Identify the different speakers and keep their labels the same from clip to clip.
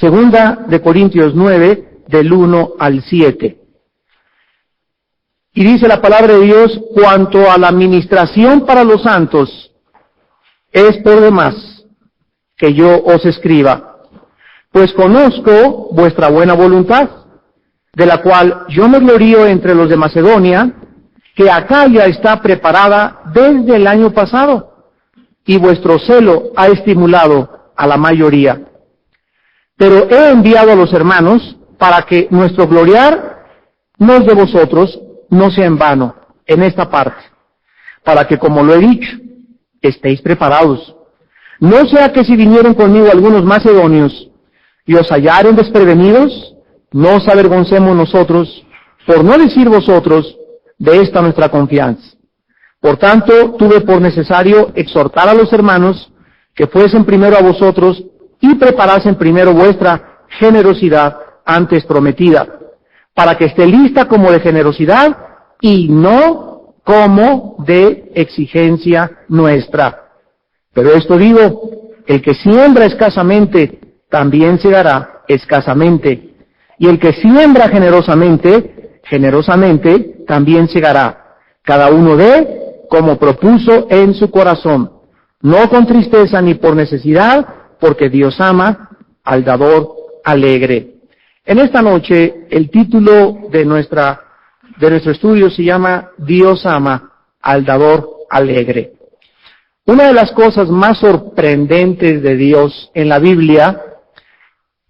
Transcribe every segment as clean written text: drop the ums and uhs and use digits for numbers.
Speaker 1: Segunda de Corintios 9, del 1 al 7. Y dice la palabra de Dios: cuanto a la ministración para los santos, es por demás que yo os escriba, pues conozco vuestra buena voluntad, de la cual yo me glorío entre los de Macedonia, que Acaya está preparada desde el año pasado, y vuestro celo ha estimulado a la mayoría. Pero he enviado a los hermanos para que nuestro gloriar no de vosotros no sea en vano en esta parte, para que, como lo he dicho, estéis preparados. No sea que si vinieron conmigo algunos macedonios y os hallaren desprevenidos, no os avergoncemos nosotros, por no decir vosotros, de esta nuestra confianza. Por tanto, tuve por necesario exhortar a los hermanos que fuesen primero a vosotros y preparasen primero vuestra generosidad antes prometida, para que esté lista como de generosidad y no como de exigencia nuestra. Pero esto digo, el que siembra escasamente, también segará escasamente, y el que siembra generosamente, generosamente también segará. Cada uno dé como propuso en su corazón, no con tristeza ni por necesidad, porque Dios ama al dador alegre. En esta noche, el título de nuestro estudio se llama Dios ama al dador alegre. Una de las cosas más sorprendentes de Dios en la Biblia,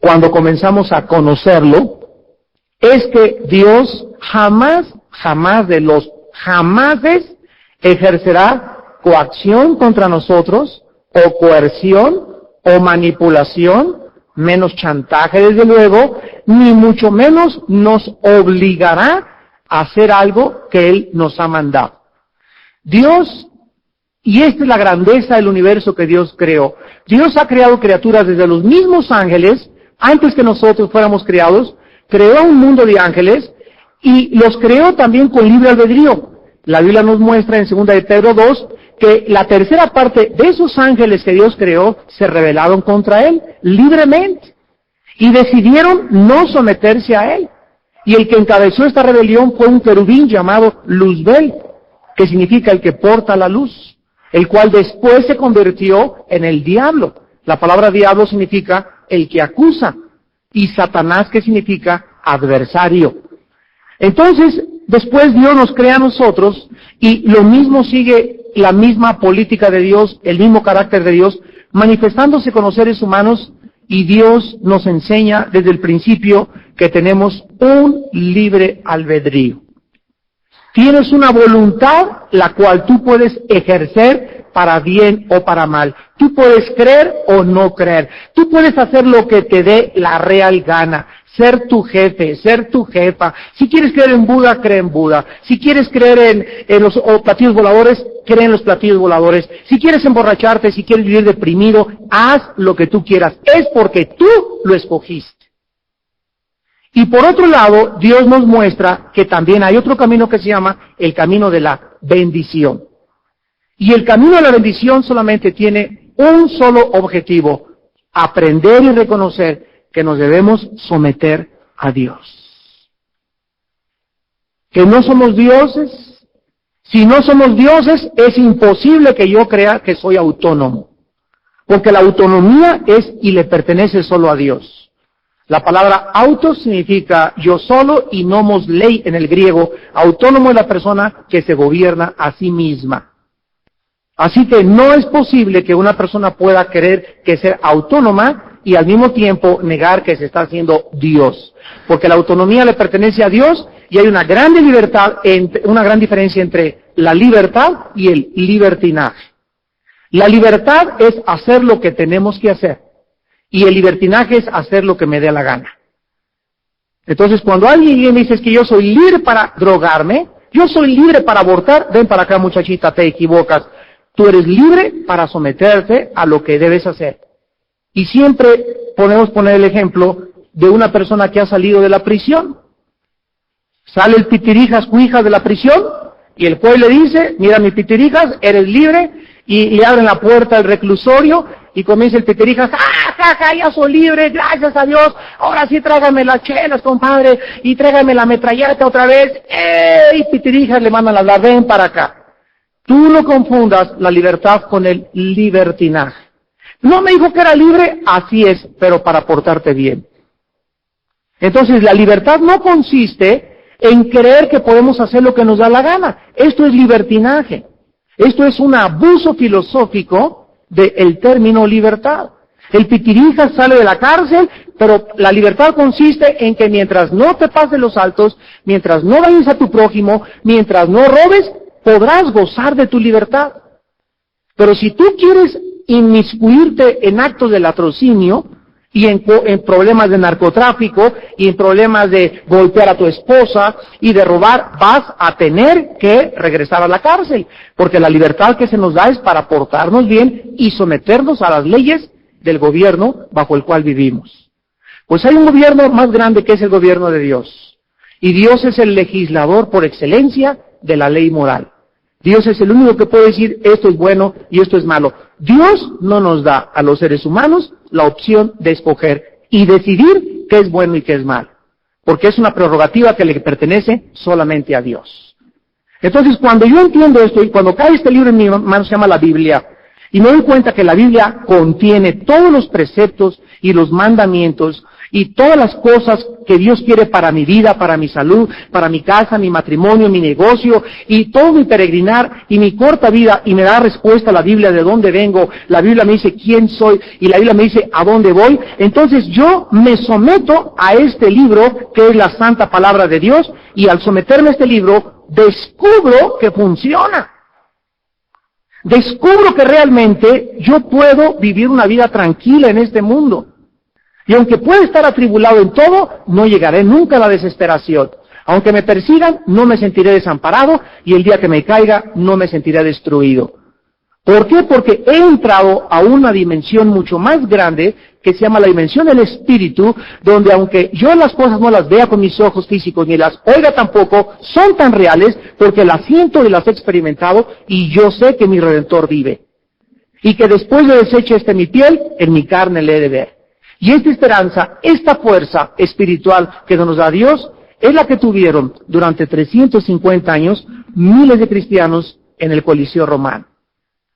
Speaker 1: cuando comenzamos a conocerlo, es que Dios jamás de los jamases ejercerá coacción contra nosotros, o coerción, o manipulación, menos chantaje desde luego, ni mucho menos nos obligará a hacer algo que Él nos ha mandado. Dios, y esta es la grandeza del universo que Dios creó, Dios ha creado criaturas desde los mismos ángeles, antes que nosotros fuéramos creados, creó un mundo de ángeles, y los creó también con libre albedrío. La Biblia nos muestra en 2 de Pedro 2, que la tercera parte de esos ángeles que Dios creó se rebelaron contra Él libremente y decidieron no someterse a Él. Y el que encabezó esta rebelión fue un querubín llamado Luzbel, que significa el que porta la luz, el cual después se convirtió en el diablo. La palabra diablo significa el que acusa, y Satanás, que significa adversario. Entonces, después Dios nos crea a nosotros, y lo mismo sigue la misma política de Dios, el mismo carácter de Dios, manifestándose con los seres humanos, y Dios nos enseña desde el principio que tenemos un libre albedrío. Tienes una voluntad la cual tú puedes ejercer para bien o para mal. Tú puedes creer o no creer. Tú puedes hacer lo que te dé la real gana. Ser tu jefe, ser tu jefa. Si quieres creer en Buda, cree en Buda. Si quieres creer en los platillos voladores, cree en los platillos voladores. Si quieres emborracharte, si quieres vivir deprimido, haz lo que tú quieras. Es porque tú lo escogiste. Y por otro lado, Dios nos muestra que también hay otro camino que se llama el camino de la bendición. Y el camino de la bendición solamente tiene un solo objetivo: aprender y reconocer que nos debemos someter a Dios. Que no somos dioses. Si no somos dioses, es imposible que yo crea que soy autónomo. Porque la autonomía es y le pertenece solo a Dios. La palabra auto significa yo solo, y nomos ley en el griego. Autónomo es la persona que se gobierna a sí misma. Así que no es posible que una persona pueda querer que sea autónoma y al mismo tiempo negar que se está haciendo Dios. Porque la autonomía le pertenece a Dios, y hay una gran diferencia entre la libertad y el libertinaje. La libertad es hacer lo que tenemos que hacer, y el libertinaje es hacer lo que me dé la gana. Entonces, cuando alguien me dice que yo soy libre para drogarme, yo soy libre para abortar, ven para acá muchachita, te equivocas. Tú eres libre para someterte a lo que debes hacer. Y siempre podemos poner el ejemplo de una persona que ha salido de la prisión. Sale el pitirijas cuija de la prisión, y el juez le dice: mira mi pitirijas, eres libre, y le abren la puerta al reclusorio, y comienza el piterija, ¡ja, ja, ja, ya soy libre, gracias a Dios! Ahora sí tráigame las chelas, compadre, y tráigame la metralleta otra vez. ¡Ey! Piterija le mandan a hablar, ven para acá. Tú no confundas la libertad con el libertinaje. No me dijo que era libre, así es, pero para portarte bien. Entonces, la libertad no consiste en creer que podemos hacer lo que nos da la gana. Esto es libertinaje. Esto es un abuso filosófico del término libertad. El pitirija sale de la cárcel, pero la libertad consiste en que mientras no te pases los altos, mientras no dañes a tu prójimo, mientras no robes, podrás gozar de tu libertad. Pero si tú quieres inmiscuirte en actos de latrocinio y en problemas de narcotráfico y en problemas de golpear a tu esposa y de robar, vas a tener que regresar a la cárcel, porque la libertad que se nos da es para portarnos bien y someternos a las leyes del gobierno bajo el cual vivimos. Pues hay un gobierno más grande que es el gobierno de Dios, y Dios es el legislador por excelencia de la ley moral. Dios es el único que puede decir esto es bueno y esto es malo. Dios no nos da a los seres humanos la opción de escoger y decidir qué es bueno y qué es malo, porque es una prerrogativa que le pertenece solamente a Dios. Entonces, cuando yo entiendo esto y cuando cae este libro en mi mano, se llama la Biblia, y me doy cuenta que la Biblia contiene todos los preceptos y los mandamientos y todas las cosas que Dios quiere para mi vida, para mi salud, para mi casa, mi matrimonio, mi negocio y todo mi peregrinar y mi corta vida, y me da respuesta a la Biblia de dónde vengo, la Biblia me dice quién soy y la Biblia me dice a dónde voy. Entonces yo me someto a este libro que es la santa palabra de Dios, y al someterme a este libro descubro que funciona. Descubro que realmente yo puedo vivir una vida tranquila en este mundo. Y aunque pueda estar atribulado en todo, no llegaré nunca a la desesperación. Aunque me persigan, no me sentiré desamparado, y el día que me caiga, no me sentiré destruido. ¿Por qué? Porque he entrado a una dimensión mucho más grande, que se llama la dimensión del espíritu, donde aunque yo las cosas no las vea con mis ojos físicos, ni las oiga tampoco, son tan reales, porque las siento y las he experimentado, y yo sé que mi Redentor vive. Y que después de deseche mi piel, en mi carne le he de ver. Y esta esperanza, esta fuerza espiritual que nos da Dios, es la que tuvieron durante 350 años miles de cristianos en el Coliseo romano,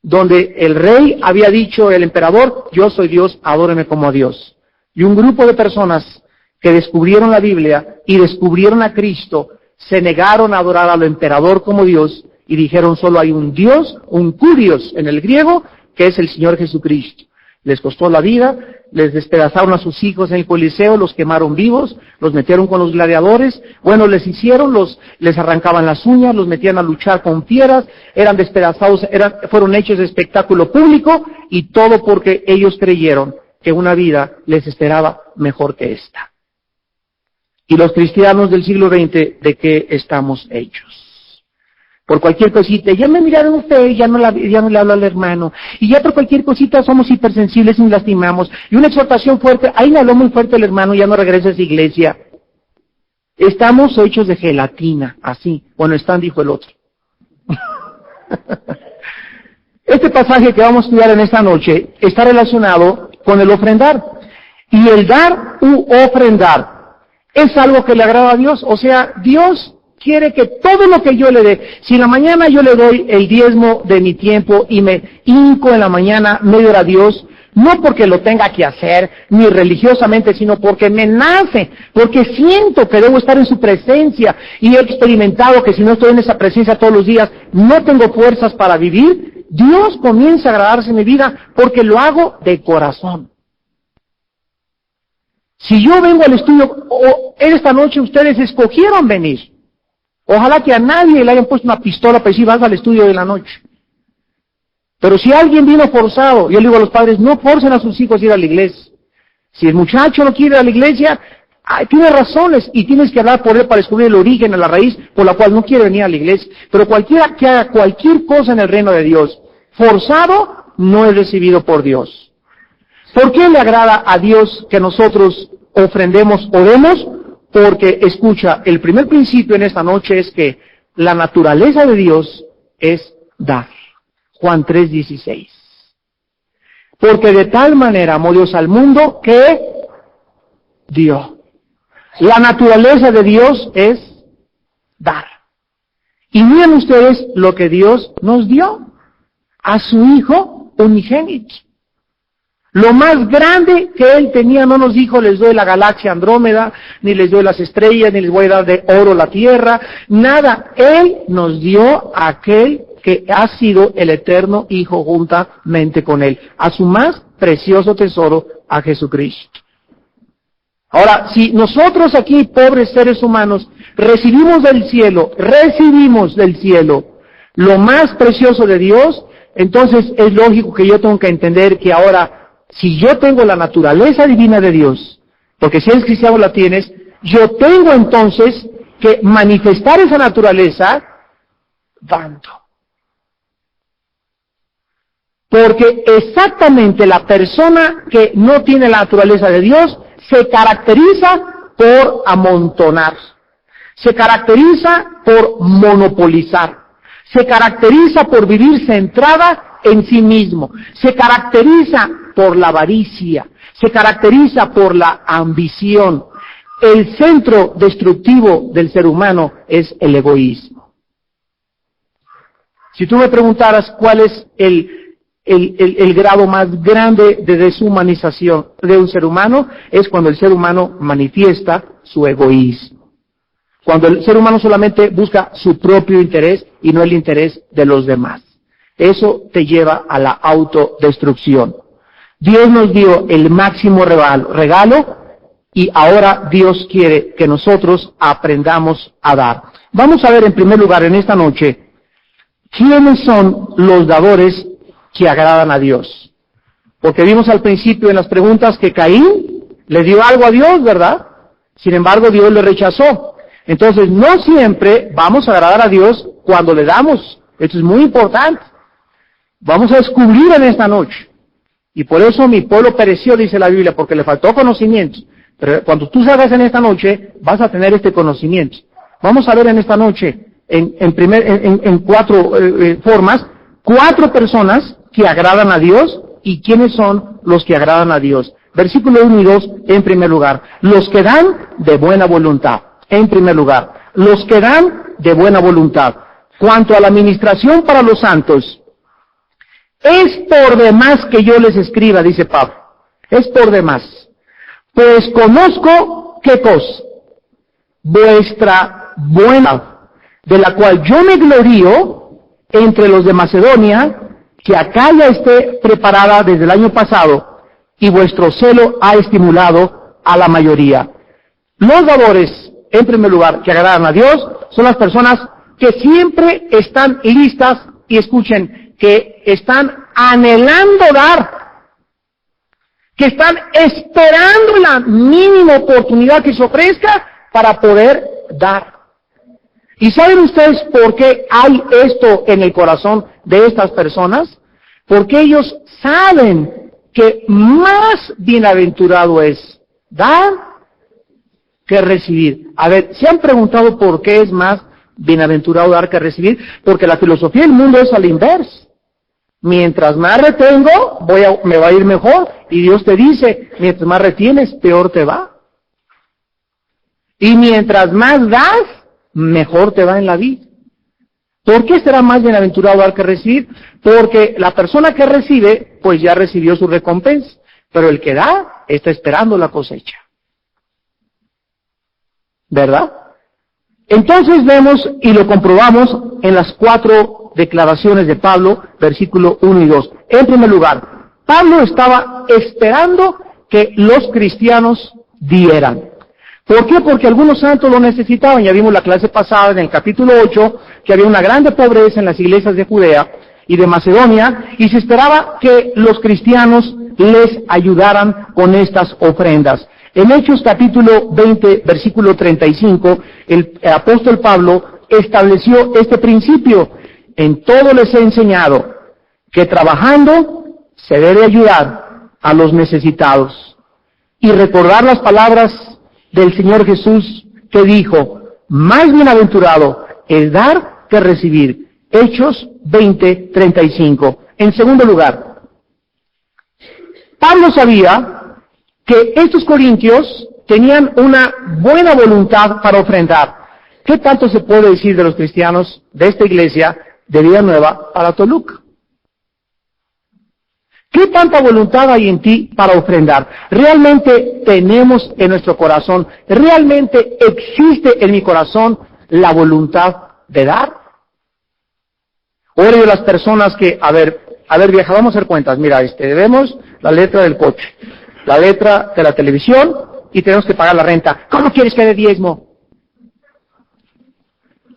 Speaker 1: donde el rey había dicho, el emperador, yo soy Dios, adóreme como a Dios. Y un grupo de personas que descubrieron la Biblia y descubrieron a Cristo, se negaron a adorar al emperador como Dios y dijeron solo hay un Dios, un Kurios en el griego, que es el Señor Jesucristo. Les costó la vida, les despedazaron a sus hijos en el Coliseo, los quemaron vivos, los metieron con los gladiadores, bueno, les arrancaban las uñas, los metían a luchar con fieras, eran despedazados, fueron hechos de espectáculo público, y todo porque ellos creyeron que una vida les esperaba mejor que esta. Y los cristianos del siglo XX, ¿de qué estamos hechos? Por cualquier cosita, ya me miraron ustedes, ya no le hablo al hermano, y ya por cualquier cosita somos hipersensibles y nos lastimamos, y una exhortación fuerte, ahí le habló muy fuerte el hermano, ya no regresa a esa iglesia. Estamos hechos de gelatina, así, bueno, están, dijo el otro. Este pasaje que vamos a estudiar en esta noche está relacionado con el ofrendar, y el dar u ofrendar es algo que le agrada a Dios, o sea, Dios quiere que todo lo que yo le dé, si en la mañana yo le doy el diezmo de mi tiempo y me hinco en la mañana medio a Dios, no porque lo tenga que hacer, ni religiosamente, sino porque me nace, porque siento que debo estar en su presencia, y he experimentado que si no estoy en esa presencia todos los días, no tengo fuerzas para vivir, Dios comienza a agradarse en mi vida, porque lo hago de corazón. Si yo vengo al estudio, esta noche ustedes escogieron venir, ojalá que a nadie le hayan puesto una pistola para decir vas al estudio de la noche. Pero si alguien vino forzado, yo le digo a los padres, no forcen a sus hijos a ir a la iglesia. Si el muchacho no quiere ir a la iglesia, tiene razones y tienes que hablar por él para descubrir el origen, la raíz por la cual no quiere venir a la iglesia. Pero cualquiera que haga cualquier cosa en el reino de Dios, forzado, no es recibido por Dios. ¿Por qué le agrada a Dios que nosotros ofrendemos o demos? Porque, escucha, el primer principio en esta noche es que la naturaleza de Dios es dar. Juan 3:16. Porque de tal manera amó Dios al mundo que dio. La naturaleza de Dios es dar. Y miren ustedes lo que Dios nos dio, a su Hijo unigénito. Lo más grande que Él tenía, no nos dijo, les doy la galaxia Andrómeda, ni les doy las estrellas, ni les voy a dar de oro la tierra, nada. Él nos dio a aquel que ha sido el eterno Hijo juntamente con Él, a su más precioso tesoro, a Jesucristo. Ahora, si nosotros aquí, pobres seres humanos, recibimos del cielo lo más precioso de Dios, entonces es lógico que yo tengo que entender que ahora, si yo tengo la naturaleza divina de Dios, porque si eres cristiano la tienes, yo tengo entonces que manifestar esa naturaleza dando. Porque exactamente la persona que no tiene la naturaleza de Dios se caracteriza por amontonar, se caracteriza por monopolizar, se caracteriza por vivir centrada en sí mismo, se caracteriza por la avaricia, se caracteriza por la ambición. El centro destructivo del ser humano es el egoísmo. Si tú me preguntaras cuál es el grado más grande de deshumanización de un ser humano, es cuando el ser humano manifiesta su egoísmo. Cuando el ser humano solamente busca su propio interés y no el interés de los demás. Eso te lleva a la autodestrucción. Dios nos dio el máximo regalo y ahora Dios quiere que nosotros aprendamos a dar. Vamos a ver en primer lugar en esta noche, ¿quiénes son los dadores que agradan a Dios? Porque vimos al principio en las preguntas que Caín le dio algo a Dios, ¿verdad? Sin embargo, Dios le rechazó. Entonces, no siempre vamos a agradar a Dios cuando le damos. Esto es muy importante. Vamos a descubrir en esta noche. Y por eso mi pueblo pereció, dice la Biblia, porque le faltó conocimiento. Pero cuando tú salgas en esta noche, vas a tener este conocimiento. Vamos a ver en esta noche, en cuatro formas, 4 personas que agradan a Dios y quiénes son los que agradan a Dios. Versículo 1 y 2, en primer lugar. Los que dan de buena voluntad. En primer lugar. Los que dan de buena voluntad. Cuanto a la administración para los santos, es por demás que yo les escriba, dice Pablo. Es por demás. Pues conozco, ¿qué cosa? Vuestra buena, de la cual yo me glorío entre los de Macedonia, que Acaya esté preparada desde el año pasado, y vuestro celo ha estimulado a la mayoría. Los dadores, en primer lugar, que agradan a Dios, son las personas que siempre están listas, y escuchen, que están anhelando dar, que están esperando la mínima oportunidad que se ofrezca para poder dar. ¿Y saben ustedes por qué hay esto en el corazón de estas personas? Porque ellos saben que más bienaventurado es dar que recibir. A ver, ¿se han preguntado por qué es más bienaventurado dar que recibir? Porque la filosofía del mundo es al inverso. Mientras más retengo, me va a ir mejor. Y Dios te dice, mientras más retienes, peor te va. Y mientras más das, mejor te va en la vida. ¿Por qué será más bienaventurado dar que recibir? Porque la persona que recibe, pues ya recibió su recompensa. Pero el que da, está esperando la cosecha. ¿Verdad? Entonces vemos y lo comprobamos en las 4 declaraciones de Pablo, versículo 1 y 2. En primer lugar, Pablo estaba esperando que los cristianos dieran. ¿Por qué? Porque algunos santos lo necesitaban. Ya vimos la clase pasada en el capítulo 8 que había una grande pobreza en las iglesias de Judea y de Macedonia y se esperaba que los cristianos les ayudaran con estas ofrendas. En Hechos capítulo 20, versículo 35, el apóstol Pablo estableció este principio. En todo les he enseñado que trabajando se debe ayudar a los necesitados. Y recordar las palabras del Señor Jesús que dijo, más bienaventurado es dar que recibir. Hechos 20, 35. En segundo lugar, Pablo sabía que estos corintios tenían una buena voluntad para ofrendar. ¿Qué tanto se puede decir de los cristianos de esta iglesia de Vida Nueva para Toluca? ¿Qué tanta voluntad hay en ti para ofrendar? ¿Realmente tenemos en nuestro corazón, realmente existe en mi corazón la voluntad de dar? O eres de las personas que, a ver vieja, vamos a hacer cuentas, mira, debemos la letra del coche, la letra de la televisión y tenemos que pagar la renta. ¿Cómo quieres que dé diezmo?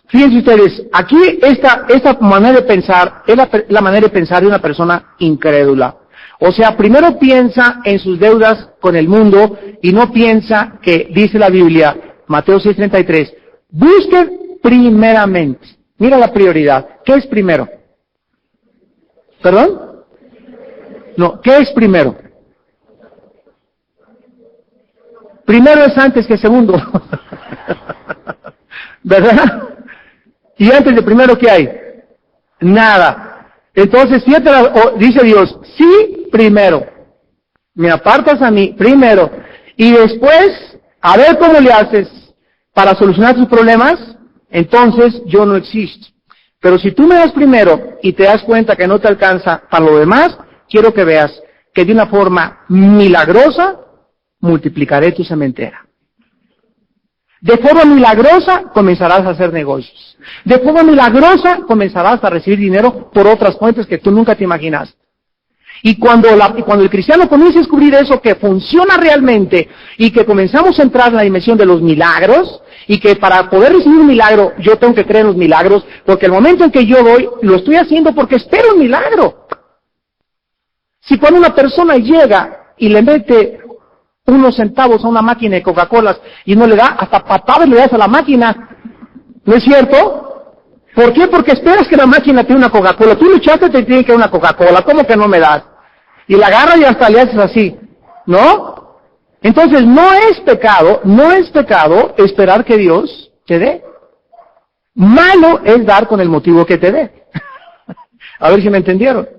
Speaker 1: Fíjense ustedes, aquí esta manera de pensar es la manera de pensar de una persona incrédula. O sea, primero piensa en sus deudas con el mundo y no piensa que, dice la Biblia, Mateo 6:33, busquen primeramente. Mira la prioridad. ¿Qué es primero? ¿Perdón? No, ¿qué es primero? Primero es antes que segundo. ¿Verdad? Y antes de primero, ¿qué hay? Nada. Entonces, dice Dios, sí, primero. Me apartas a mí, primero. Y después, a ver cómo le haces para solucionar tus problemas, entonces yo no existo. Pero si tú me das primero y te das cuenta que no te alcanza para lo demás, quiero que veas que de una forma milagrosa multiplicaré tu sementera. De forma milagrosa comenzarás a hacer negocios. De forma milagrosa comenzarás a recibir dinero por otras fuentes que tú nunca te imaginaste. Y cuando el cristiano comienza a descubrir eso que funciona realmente y que comenzamos a entrar en la dimensión de los milagros y que para poder recibir un milagro yo tengo que creer en los milagros porque el momento en que yo doy lo estoy haciendo porque espero un milagro. Si cuando una persona llega y le mete unos centavos a una máquina de Coca-Cola y no le da, hasta patadas le das a la máquina. ¿No es cierto? ¿Por qué? Porque esperas que la máquina tenga una Coca-Cola. Tú luchaste, te tiene que dar una Coca-Cola. ¿Cómo que no me das? Y la agarras y hasta le haces así. ¿No? Entonces no es pecado esperar que Dios te dé. Malo es dar con el motivo que te dé. A ver si me entendieron.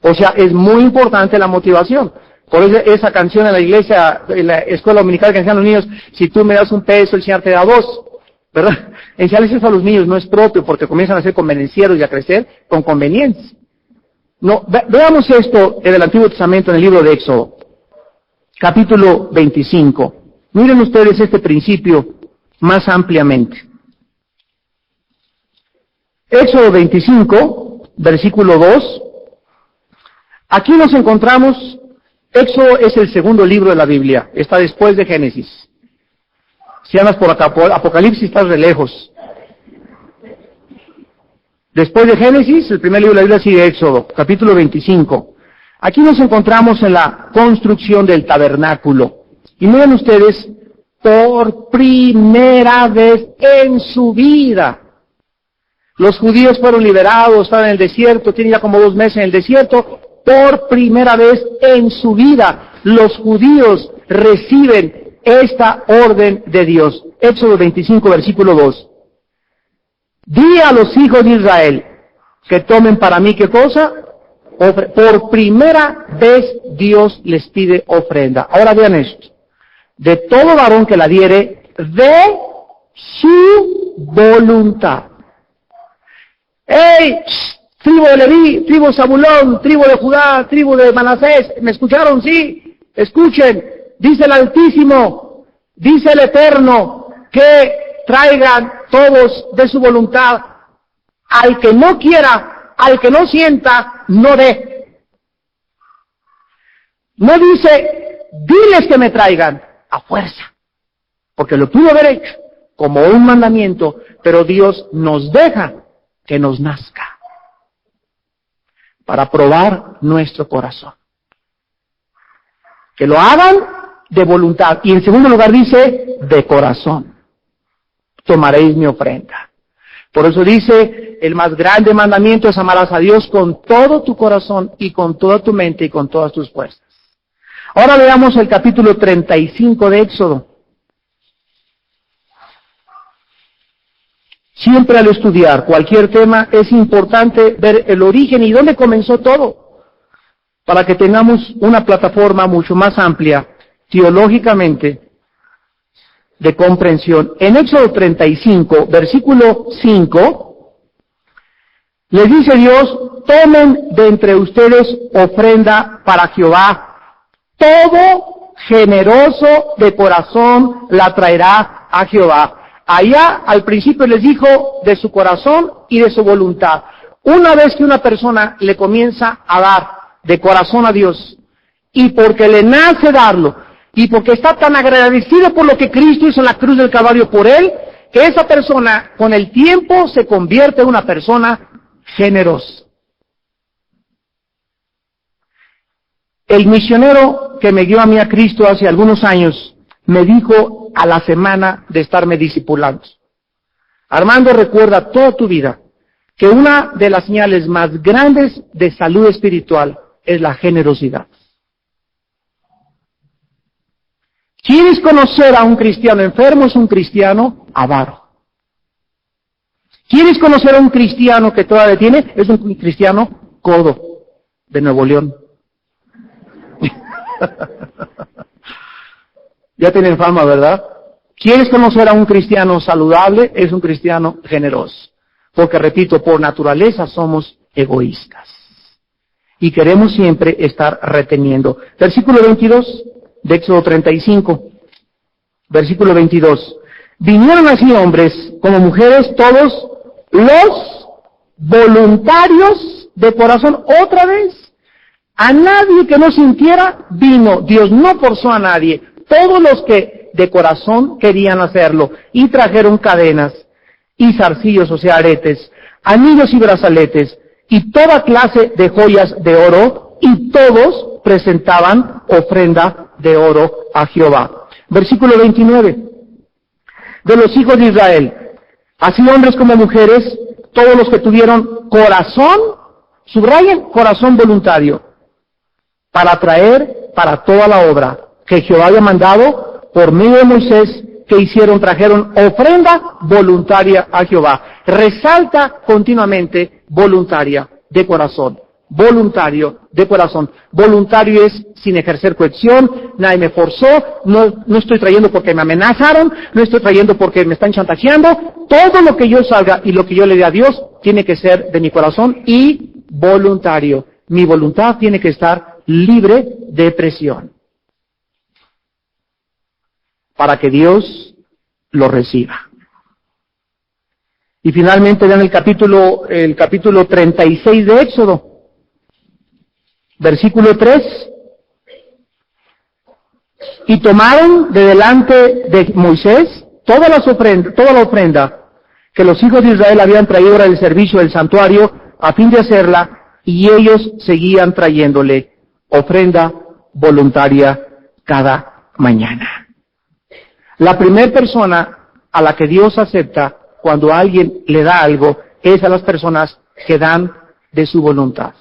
Speaker 1: O sea, es muy importante la motivación. Por eso esa canción en la iglesia, en la escuela dominical que enseñan a los niños, si tú me das un peso, el Señor te da dos, ¿verdad? Enseñarles eso a los niños no es propio porque comienzan a ser convenencieros y a crecer con conveniencia. No, veamos esto en el Antiguo Testamento en el libro de Éxodo, capítulo 25. Miren ustedes este principio más ampliamente. Éxodo 25, versículo 2. Aquí nos encontramos. Éxodo es el segundo libro de la Biblia, está después de Génesis. Si andas por acá, por Apocalipsis estás de lejos. Después de Génesis, el primer libro de la Biblia sigue Éxodo, capítulo 25. Aquí nos encontramos en la construcción del tabernáculo. Y miren ustedes, por primera vez en su vida, los judíos fueron liberados, estaban en el desierto, tienen ya como 2 meses en el desierto. Por primera vez en su vida, los judíos reciben esta orden de Dios. Éxodo 25, versículo 2. Di a los hijos de Israel que tomen para mí, ¿qué cosa? Por primera vez Dios les pide ofrenda. Ahora vean esto. De todo varón que la diere, de su voluntad. ¡Ey! Tribu de Leví, tribu de Zabulón, tribu de Judá, tribu de Manasés, ¿me escucharon? Sí, escuchen, dice el Altísimo, dice el Eterno, que traigan todos de su voluntad, al que no quiera, al que no sienta, no dé. No dice, diles que me traigan, a fuerza, porque lo pudo haber hecho como un mandamiento, pero Dios nos deja que nos nazca, para probar nuestro corazón. Que lo hagan de voluntad. Y en segundo lugar dice, de corazón. Tomaréis mi ofrenda. Por eso dice, el más grande mandamiento es amarás a Dios con todo tu corazón y con toda tu mente y con todas tus fuerzas. Ahora veamos el capítulo 35 de Éxodo. Siempre al estudiar cualquier tema es importante ver el origen y dónde comenzó todo. para que tengamos una plataforma mucho más amplia, teológicamente, de comprensión. En Éxodo 35, versículo 5, les dice Dios, tomen de entre ustedes ofrenda para Jehová. Todo generoso de corazón la traerá a Jehová. Allá al principio les dijo de su corazón y de su voluntad. Una vez que una persona le comienza a dar de corazón a Dios, y porque le nace darlo, y porque está tan agradecido por lo que Cristo hizo en la cruz del Calvario por él, que esa persona con el tiempo se convierte en una persona generosa. El misionero que me guió a mí a Cristo hace algunos años me dijo a la semana de estarme discipulando: Armando, recuerda toda tu vida que una de las señales más grandes de salud espiritual es la generosidad. ¿Quieres conocer a un cristiano enfermo? Es un cristiano avaro. ¿Quieres conocer a un cristiano que todavía tiene? Es un cristiano codo de Nuevo León. Ya tienen fama, ¿verdad? ¿Quieres conocer a un cristiano saludable? Es un cristiano generoso. Porque, repito, por naturaleza somos egoístas. Y queremos siempre estar reteniendo. Versículo 22 de Éxodo 35. Versículo 22. Vinieron así hombres como mujeres, todos los voluntarios de corazón. Otra vez, a nadie que no sintiera vino. Dios no forzó a nadie. Todos los que de corazón querían hacerlo. Y trajeron cadenas y zarcillos, o sea, aretes, anillos y brazaletes, y toda clase de joyas de oro, y todos presentaban ofrenda de oro a Jehová. Versículo 29. De los hijos de Israel, así hombres como mujeres, todos los que tuvieron corazón, subrayen, corazón voluntario, para traer para toda la obra que Jehová había mandado por medio de Moisés, que hicieron, trajeron ofrenda voluntaria a Jehová. Resalta continuamente voluntaria de corazón. Voluntario de corazón. Voluntario es sin ejercer coacción, nadie me forzó, no estoy trayendo porque me amenazaron, no estoy trayendo porque me están chantajeando. Todo lo que yo salga y lo que yo le dé a Dios tiene que ser de mi corazón y voluntario. Mi voluntad tiene que estar libre de presión, para que Dios lo reciba. Y finalmente vean el capítulo 36 de Éxodo, versículo 3. Y tomaron de delante de Moisés toda la ofrenda que los hijos de Israel habían traído para el servicio del santuario a fin de hacerla, y ellos seguían trayéndole ofrenda voluntaria cada mañana. La primera persona a la que Dios acepta cuando alguien le da algo es a las personas que dan de su voluntad,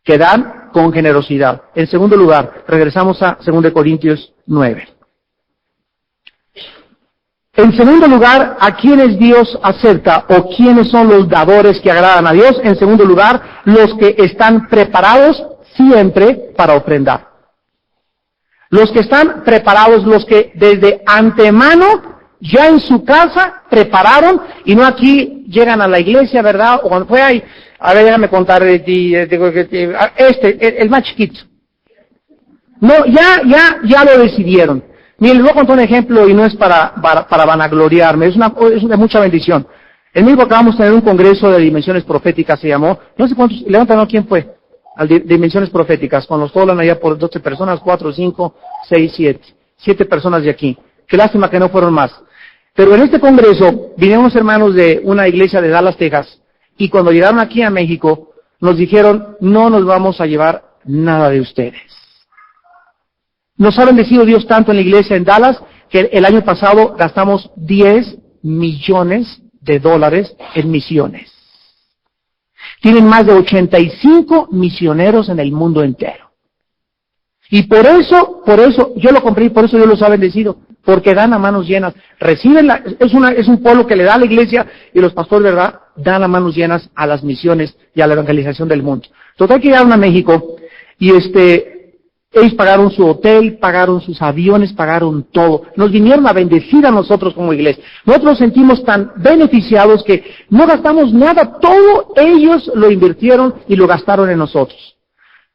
Speaker 1: que dan con generosidad. En segundo lugar, regresamos a 2 Corintios 9. En segundo lugar, ¿a quiénes Dios acepta o quiénes son los dadores que agradan a Dios? En segundo lugar, los que están preparados siempre para ofrendar. Los que están preparados, los que desde antemano, ya en su casa, prepararon, y no aquí llegan a la iglesia, ¿verdad? O cuando fue ahí, a ver, déjame contar de ti, el más chiquito. No, ya lo decidieron. Miren, les voy a contar un ejemplo y no es para vanagloriarme, es de mucha bendición. En México acabamos de tener un congreso de dimensiones proféticas, se llamó, no sé cuántos, levantan, ¿quién fue? Al de dimensiones proféticas, con los todos allá por 12 personas, 4, 5, 6, 7. 7 personas de aquí. Qué lástima que no fueron más. Pero en este congreso vinieron unos hermanos de una iglesia de Dallas, Texas, y cuando llegaron aquí a México, nos dijeron, no nos vamos a llevar nada de ustedes. Nos ha bendecido Dios tanto en la iglesia en Dallas, que el año pasado gastamos $10 millones en misiones. Tienen más de 85 misioneros en el mundo entero. Y por eso yo lo compré y por eso Dios los ha bendecido. porque dan a manos llenas. Es un pueblo que le da a la iglesia, y los pastores, ¿verdad?, dan a manos llenas a las misiones y a la evangelización del mundo. Total que llegaron a México, y ellos pagaron su hotel, pagaron sus aviones, pagaron todo. Nos vinieron a bendecir a nosotros como iglesia. Nosotros nos sentimos tan beneficiados que no gastamos nada, todo ellos lo invirtieron y lo gastaron en nosotros.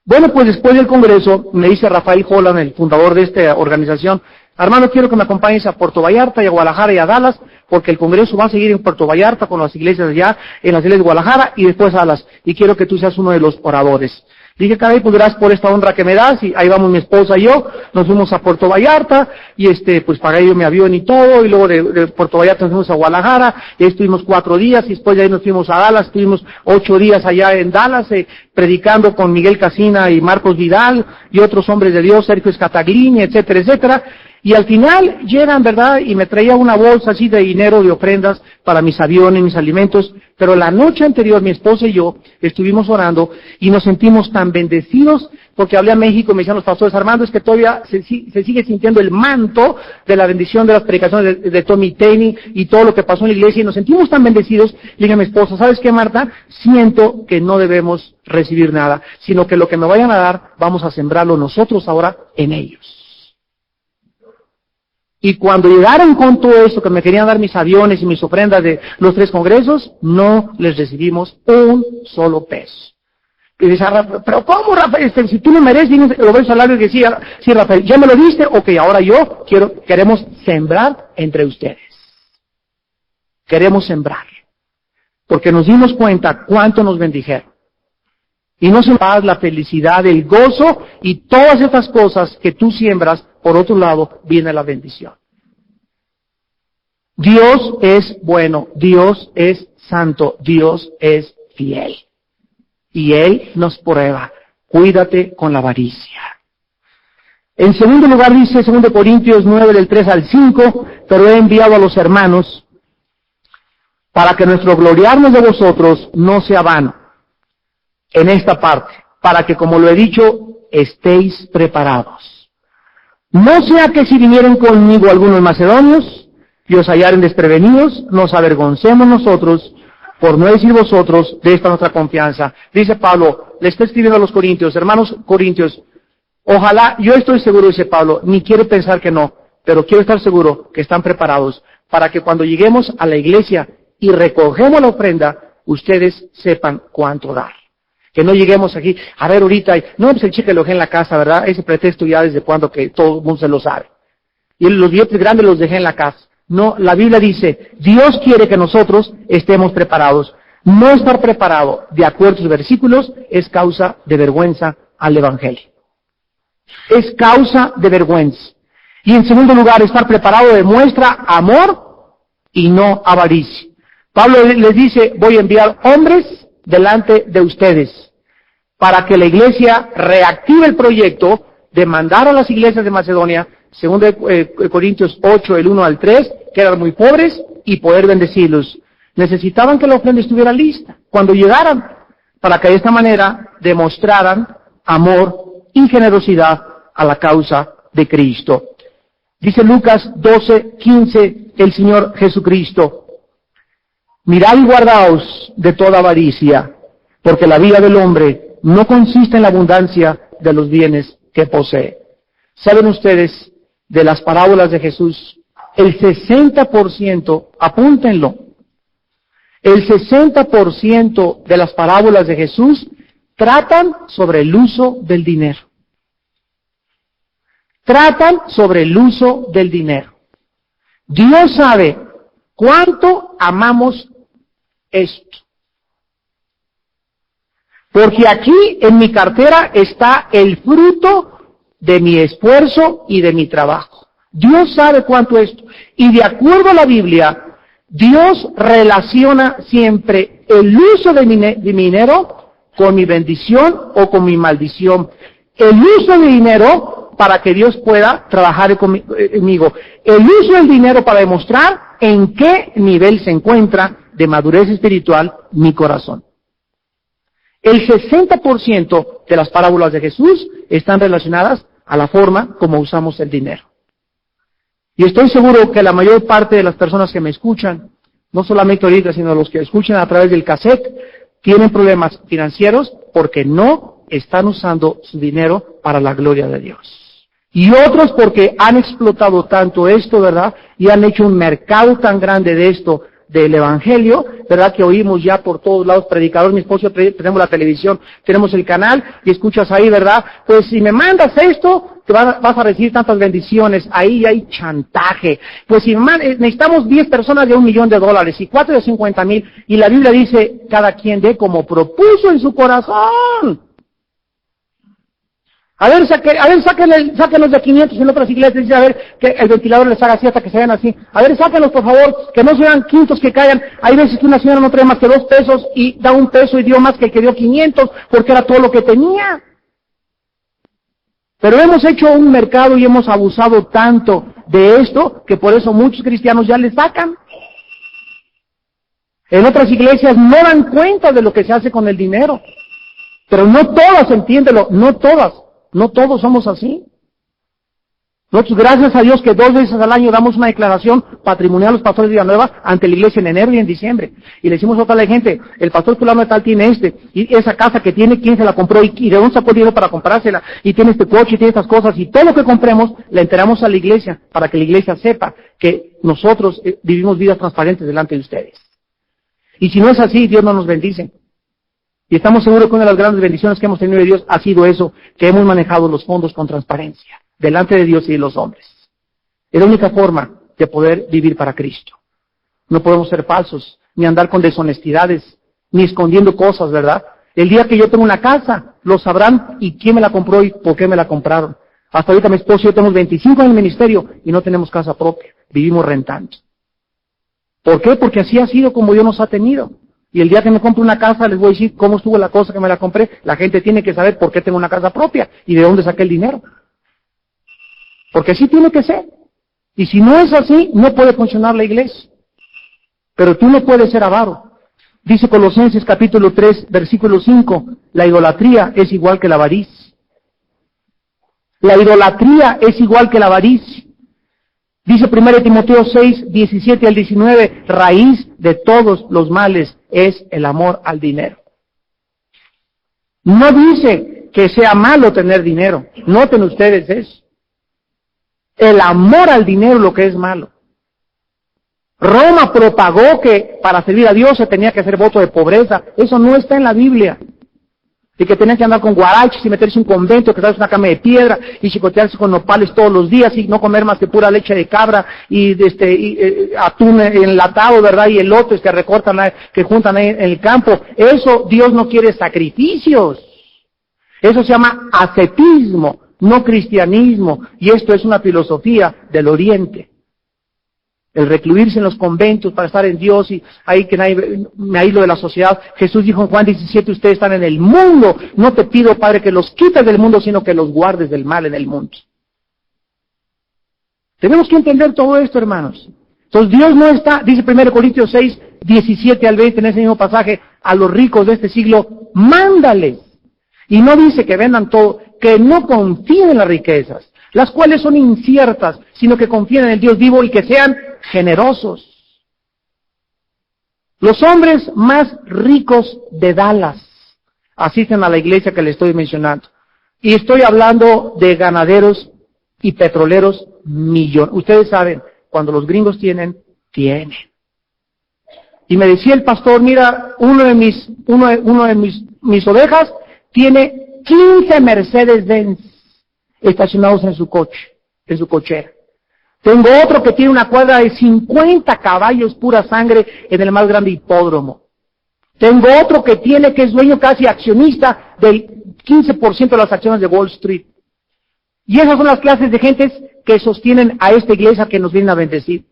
Speaker 1: Bueno, pues después del congreso, me dice Rafael Holland, el fundador de esta organización: hermano, quiero que me acompañes a Puerto Vallarta y a Guadalajara y a Dallas, porque el congreso va a seguir en Puerto Vallarta con las iglesias allá, en las iglesias de Guadalajara, y después a Dallas, y quiero que tú seas uno de los oradores. Dije, caray, pues gracias por esta honra que me das, y ahí vamos mi esposa y yo, nos fuimos a Puerto Vallarta, y pues pagué yo mi avión y todo, y luego de Puerto Vallarta nos fuimos a Guadalajara, y ahí estuvimos 4 días, y después de ahí nos fuimos a Dallas, estuvimos 8 días allá en Dallas, predicando con Miguel Casina y Marcos Vidal, y otros hombres de Dios, Sergio Scataglini, etcétera, etcétera. Y al final llegan, ¿verdad?, y me traía una bolsa así de dinero, de ofrendas para mis aviones, mis alimentos, pero la noche anterior mi esposa y yo estuvimos orando y nos sentimos tan bendecidos, porque hablé a México y me decían los pastores: Armando, es que todavía se sigue sintiendo el manto de la bendición de las predicaciones de Tommy Tenney y todo lo que pasó en la iglesia, y nos sentimos tan bendecidos. Le dije a mi esposa: ¿sabes qué, Marta? Siento que no debemos recibir nada, sino que lo que me vayan a dar, vamos a sembrarlo nosotros ahora en ellos. Y cuando llegaron con todo eso, que me querían dar mis aviones y mis ofrendas de los 3 congresos, no les recibimos un solo peso. Y dice: pero ¿cómo, Rafael? Si tú no mereces, lo ves al labio y decía: sí, Rafael, ¿ya me lo diste? Ok, ahora queremos sembrar entre ustedes. Queremos sembrar. Porque nos dimos cuenta cuánto nos bendijeron. Y no se va la felicidad, el gozo y todas estas cosas que tú siembras. Por otro lado, viene la bendición. Dios es bueno, Dios es santo, Dios es fiel. Y Él nos prueba: cuídate con la avaricia. En segundo lugar dice 2 Corintios 9, del 3 al 5, pero he enviado a los hermanos para que nuestro gloriarnos de vosotros no sea vano en esta parte, para que, como lo he dicho, estéis preparados. No sea que si vinieren conmigo algunos macedonios y os hallaren desprevenidos, nos avergoncemos nosotros, por no decir vosotros, de esta nuestra confianza. Dice Pablo, le está escribiendo a los corintios: hermanos corintios, ojalá, yo estoy seguro, dice Pablo, ni quiero pensar que no, pero quiero estar seguro que están preparados para que cuando lleguemos a la iglesia y recogemos la ofrenda, ustedes sepan cuánto dar. Que no lleguemos aquí, a ver ahorita, no, pues el cheque lo dejé en la casa, ¿verdad? Ese pretexto ya desde cuando que todo el mundo se lo sabe. Y los billetes grandes los dejé en la casa. No, la Biblia dice, Dios quiere que nosotros estemos preparados. No estar preparado, de acuerdo a sus versículos, es causa de vergüenza al Evangelio. Es causa de vergüenza. Y en segundo lugar, estar preparado demuestra amor y no avaricia. Pablo les dice: voy a enviar hombres delante de ustedes, para que la iglesia reactive el proyecto de mandar a las iglesias de Macedonia, según Corintios 8, el 1 al 3, que eran muy pobres, y poder bendecirlos. Necesitaban que la ofrenda estuviera lista cuando llegaran, para que de esta manera demostraran amor y generosidad a la causa de Cristo. Dice Lucas 12, 15, el Señor Jesucristo: mirad y guardaos de toda avaricia, porque la vida del hombre no consiste en la abundancia de los bienes que posee. ¿Saben ustedes, de las parábolas de Jesús, el 60%, apúntenlo, el 60% de las parábolas de Jesús tratan sobre el uso del dinero? Tratan sobre el uso del dinero. Dios sabe cuánto amamos esto. Porque aquí en mi cartera está el fruto de mi esfuerzo y de mi trabajo. Dios sabe cuánto es esto. Y de acuerdo a la Biblia, Dios relaciona siempre el uso de mi dinero con mi bendición o con mi maldición. El uso de dinero para que Dios pueda trabajar conmigo. El uso del dinero para demostrar en qué nivel se encuentra de madurez espiritual mi corazón. El 60% de las parábolas de Jesús están relacionadas a la forma como usamos el dinero. Y estoy seguro que la mayor parte de las personas que me escuchan, no solamente ahorita, sino los que escuchan a través del cassette, tienen problemas financieros porque no están usando su dinero para la gloria de Dios. Y otros porque han explotado tanto esto, ¿verdad? Y han hecho un mercado tan grande de esto, del Evangelio, ¿verdad? Que oímos ya por todos lados predicadores, mi esposo, tenemos la televisión, tenemos el canal, y escuchas ahí, ¿verdad? Pues si me mandas esto, vas a recibir tantas bendiciones, ahí hay chantaje. Pues si necesitamos 10 personas de $1,000,000, y 4 de 50,000, y la Biblia dice, cada quien dé como propuso en su corazón. A ver, sáquenlos de 500 en otras iglesias, dice, a ver, que el ventilador les haga así hasta que se vean así. A ver, sáquenlos, por favor, que no sean quintos que caigan. Hay veces que una señora no trae más que 2 pesos y da 1 peso y dio más que el que dio 500 porque era todo lo que tenía. Pero hemos hecho un mercado y hemos abusado tanto de esto que por eso muchos cristianos ya le sacan. En otras iglesias no dan cuenta de lo que se hace con el dinero. Pero no todas, entiéndelo, no todas. No todos somos así. Nosotros, gracias a Dios, que 2 veces al año damos una declaración patrimonial a los pastores de Villanueva ante la iglesia en enero y en diciembre. Y le decimos a toda la gente, el pastor fulano de tal tiene y esa casa que tiene, quién se la compró y de dónde sacó el dinero para comprársela, y tiene este coche y tiene estas cosas, y todo lo que compremos la enteramos a la iglesia para que la iglesia sepa que nosotros vivimos vidas transparentes delante de ustedes. Y si no es así, Dios no nos bendice. Y estamos seguros que una de las grandes bendiciones que hemos tenido de Dios ha sido eso, que hemos manejado los fondos con transparencia, delante de Dios y de los hombres. Es la única forma de poder vivir para Cristo. No podemos ser falsos, ni andar con deshonestidades, ni escondiendo cosas, ¿verdad? El día que yo tengo una casa, lo sabrán y quién me la compró y por qué me la compraron. Hasta ahorita mi esposo y yo tenemos 25 en el ministerio y no tenemos casa propia, vivimos rentando. ¿Por qué? Porque así ha sido como Dios nos ha tenido. Y el día que me compre una casa, les voy a decir cómo estuvo la cosa que me la compré. La gente tiene que saber por qué tengo una casa propia y de dónde saqué el dinero. Porque así tiene que ser. Y si no es así, no puede funcionar la iglesia. Pero tú no puedes ser avaro. Dice Colosenses capítulo 3, versículo 5, la idolatría es igual que la avaricia. La idolatría es igual que la avaricia. Dice 1 Timoteo 6, 17 al 19, raíz de todos los males es el amor al dinero. No dice que sea malo tener dinero. Noten ustedes eso. El amor al dinero lo que es malo. Roma propagó que para servir a Dios se tenía que hacer voto de pobreza. Eso no está en la Biblia. Y que tenían que andar con guaraches y meterse en un convento, que darse una cama de piedra y chicotearse con nopales todos los días y no comer más que pura leche de cabra y atún enlatado, ¿verdad? Y elotes que recortan, que juntan ahí en el campo. Eso Dios no quiere sacrificios. Eso se llama ascetismo, no cristianismo. Y esto es una filosofía del Oriente. El recluirse en los conventos para estar en Dios y ahí que nadie me aíslo de la sociedad. Jesús dijo en Juan 17, ustedes están en el mundo. No te pido, Padre, que los quites del mundo, sino que los guardes del mal en el mundo. Tenemos que entender todo esto, hermanos. Entonces Dios no está, dice 1 Corintios 6, 17 al 20 en ese mismo pasaje, a los ricos de este siglo, mándales. Y no dice que vendan todo, que no confíen en las riquezas, las cuales son inciertas, sino que confíen en el Dios vivo y que sean generosos. Los hombres más ricos de Dallas asisten a la iglesia que le estoy mencionando. Y estoy hablando de ganaderos y petroleros millones. Ustedes saben, cuando los gringos tienen. Y me decía el pastor, mira, uno de mis ovejas tiene 15 Mercedes-Benz estacionados en su coche, en su cochera. Tengo otro que tiene una cuadra de 50 caballos pura sangre en el más grande hipódromo. Tengo otro que es dueño casi accionista del 15% de las acciones de Wall Street. Y esas son las clases de gentes que sostienen a esta iglesia que nos vienen a bendecir.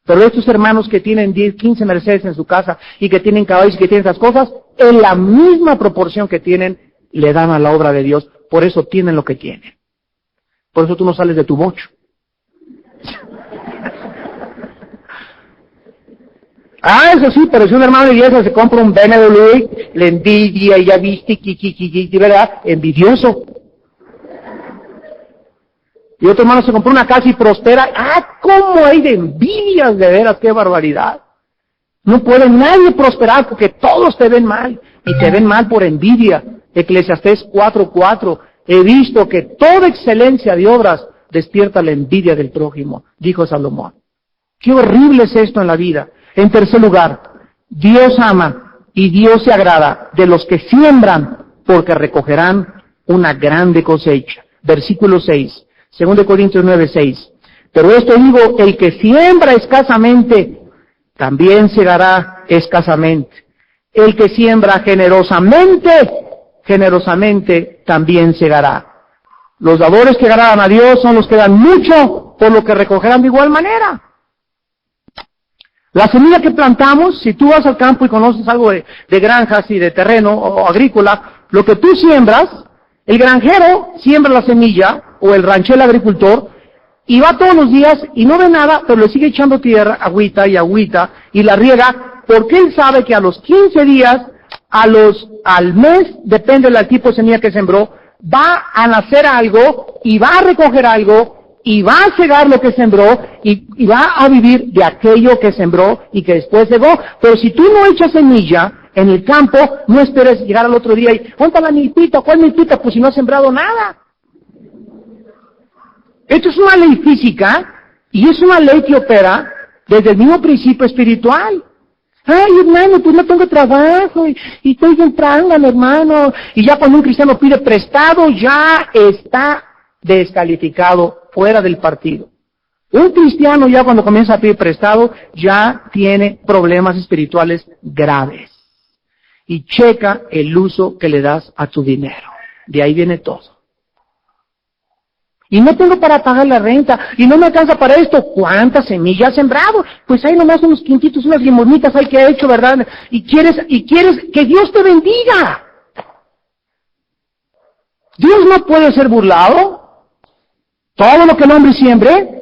Speaker 1: Pero estos hermanos que tienen 10, 15 Mercedes en su casa y que tienen caballos y que tienen esas cosas, en la misma proporción que tienen, le dan a la obra de Dios. Por eso tienen lo que tienen. Por eso tú no sales de tu bocho. Eso sí, pero si un hermano de iglesia se compra un BMW, le envidia y ya viste, ¿verdad? Envidioso. Y otro hermano se compró una casa y prospera. ¡Ah, cómo hay de envidias, de veras! ¡Qué barbaridad! No puede nadie prosperar porque todos te ven mal. Y te ven mal por envidia. Eclesiastés 4:4. He visto que toda excelencia de obras despierta la envidia del prójimo, dijo Salomón. Qué horrible es esto en la vida. En tercer lugar, Dios ama y Dios se agrada de los que siembran porque recogerán una grande cosecha. Versículo 6, 2 Corintios 9:6. Pero esto digo, el que siembra escasamente, también segará escasamente. El que siembra generosamente, generosamente también segará. Los dadores que agradan a Dios son los que dan mucho, por lo que recogerán de igual manera. La semilla que plantamos, si tú vas al campo y conoces algo de granjas y de terreno o agrícola, lo que tú siembras, el granjero siembra la semilla, o el ranchero, el agricultor, y va todos los días y no ve nada, pero le sigue echando tierra, agüita, y la riega, porque él sabe que a los 15 días, al mes, depende del tipo de semilla que sembró, va a nacer algo, y va a recoger algo, y va a cegar lo que sembró, y va a vivir de aquello que sembró y que después cegó. Pero si tú no echas semilla en el campo, no esperes llegar al otro día y, ¿dónde está la milpita? ¿Cuál milpita? Pues si no has sembrado nada. Esto es una ley física, y es una ley que opera desde el mismo principio espiritual. Ay, hermano, pues no tengo trabajo, y estoy entrando, hermano. Y ya cuando un cristiano pide prestado, ya está descalificado, fuera del partido. Un cristiano ya cuando comienza a pedir prestado, ya tiene problemas espirituales graves. Y checa el uso que le das a tu dinero. De ahí viene todo. Y no tengo para pagar la renta, y no me alcanza para esto. ¿Cuántas semillas has sembrado? Pues hay nomás unos quintitos, unas limonitas hay que ha hecho, ¿verdad? Y quieres que Dios te bendiga. Dios no puede ser burlado. Todo lo que el hombre siembre,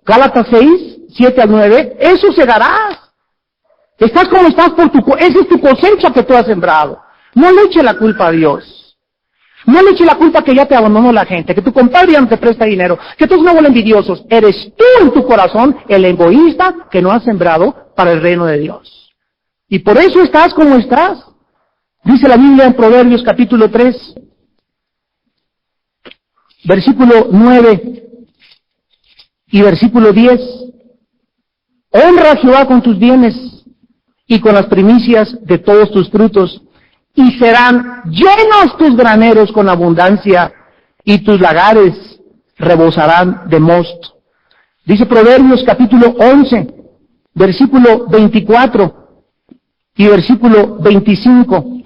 Speaker 1: Gálatas 6, 7-9, eso segarás. Estás como estás esa es tu cosecha que tú has sembrado. No le eche la culpa a Dios. No le eche la culpa que ya te abandonó la gente, que tu compadre ya no te presta dinero, que tú eres una bola de envidiosos. Eres tú en tu corazón el egoísta que no has sembrado para el reino de Dios. Y por eso estás como estás. Dice la Biblia en Proverbios capítulo 3, versículo 9 y versículo 10. Honra a Jehová con tus bienes y con las primicias de todos tus frutos, y serán llenos tus graneros con abundancia, y tus lagares rebosarán de mosto. Dice Proverbios capítulo 11, versículo 24 y versículo 25.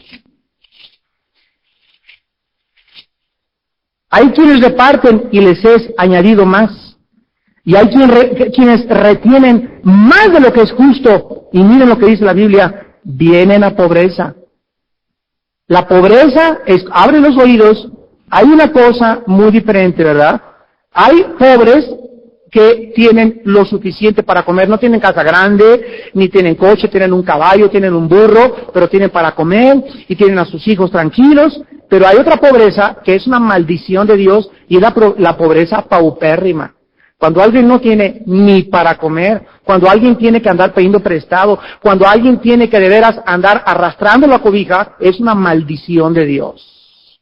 Speaker 1: Hay quienes reparten y les es añadido más, y hay quienes retienen más de lo que es justo, y miren lo que dice la Biblia, vienen a pobreza. La pobreza es, abre los oídos, hay una cosa muy diferente, ¿verdad? Hay pobres que tienen lo suficiente para comer, no tienen casa grande, ni tienen coche, tienen un caballo, tienen un burro, pero tienen para comer, y tienen a sus hijos tranquilos. Pero hay otra pobreza que es una maldición de Dios, y es la pobreza paupérrima. Cuando alguien no tiene ni para comer, cuando alguien tiene que andar pidiendo prestado, cuando alguien tiene que de veras andar arrastrando la cobija, es una maldición de Dios.